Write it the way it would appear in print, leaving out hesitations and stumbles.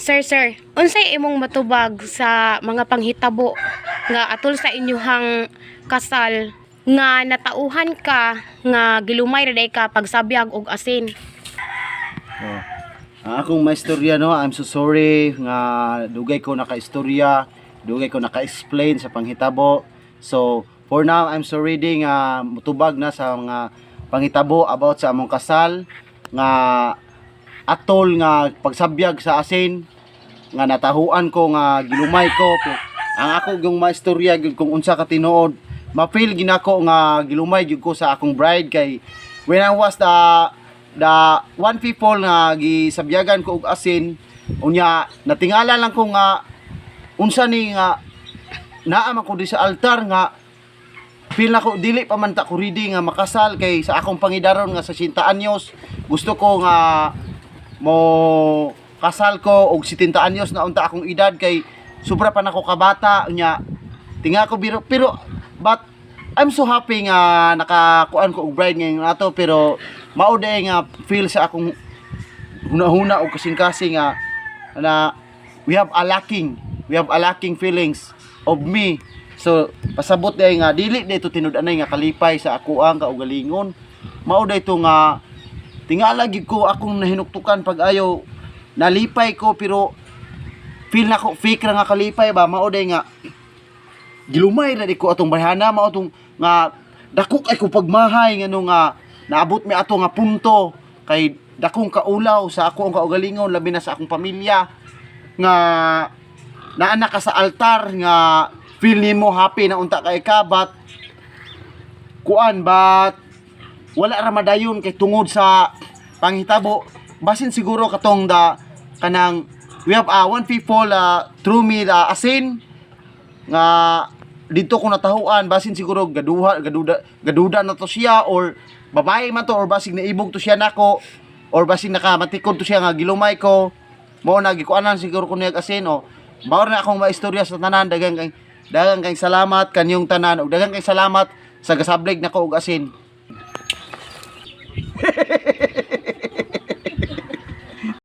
Sir, unsay imong matubag sa mga panghitabo nga atol sa inyuhang kasal nga natauhan ka nga gilumay ra day ka pagsabyag og asin? Oh. Ang akong maistorya no, I'm so sorry nga dugay ko naka-istorya, dugay ko naka-explain sa panghitabo. So, for now, I'm so ready nga mutubag na sa mga panghitabo about sa among kasal nga atol nga pagsabyag sa asin nga natahuan ko nga gilumay ko. Ang ako yung maistorya gyud kung unsa ka tinuod, ma-feel ginako nga gilumay gyud ko sa akong bride kay when I was the one people nga gisabyagan ko og asin unya natingala lang ko nga unsa ni nga naa man ko di sa altar nga feel nako dili pa man ta ko ready nga makasal kay sa akong pangidaron nga sa 60 anyos gusto ko nga mo kasal ko og 70 anyos na unta akong edad kay sobra pa nako kabata unya tinga ko biro pero but I'm so happy nga nakakuan ko og bride ngayon ato pero mao day nga feel sa akong hunahuna og kasing-kasing nga na we have a lacking feelings of me. So pasabot day nga dili day to tinud-anay nga kalipay sa ako ang kaugalingon. Mao day to nga tingala gid ko akong nahinuktukan pag ayo nalipay ko pero feel na ko fake ra nga kalipay ba mao day nga gilumay ra di ko atong bayhana mao atong nga dako kay ko pagmahay ngano nga naabot mi ato nga punto kay dakong kaulaw sa ako ang kaugalingon labi na sa akong pamilya nga naana ka sa altar nga feel nimo happy na unta kay ka but kuan but wala ra madayon kay tungod sa panghitabo basin siguro katong kanang we have one people through me asin nga dito ko natahuan basin siguro gaduda na to siya or babae man to or basig naibog to siya nako or basig nakamatikod to siya nga gilumay ko mao nagikuanan siguro ko niyag asin o mao na akong maistorya sa tanan daghang kay salamat kanyong tanan ug daghang kay salamat sa gasablig nako og asin.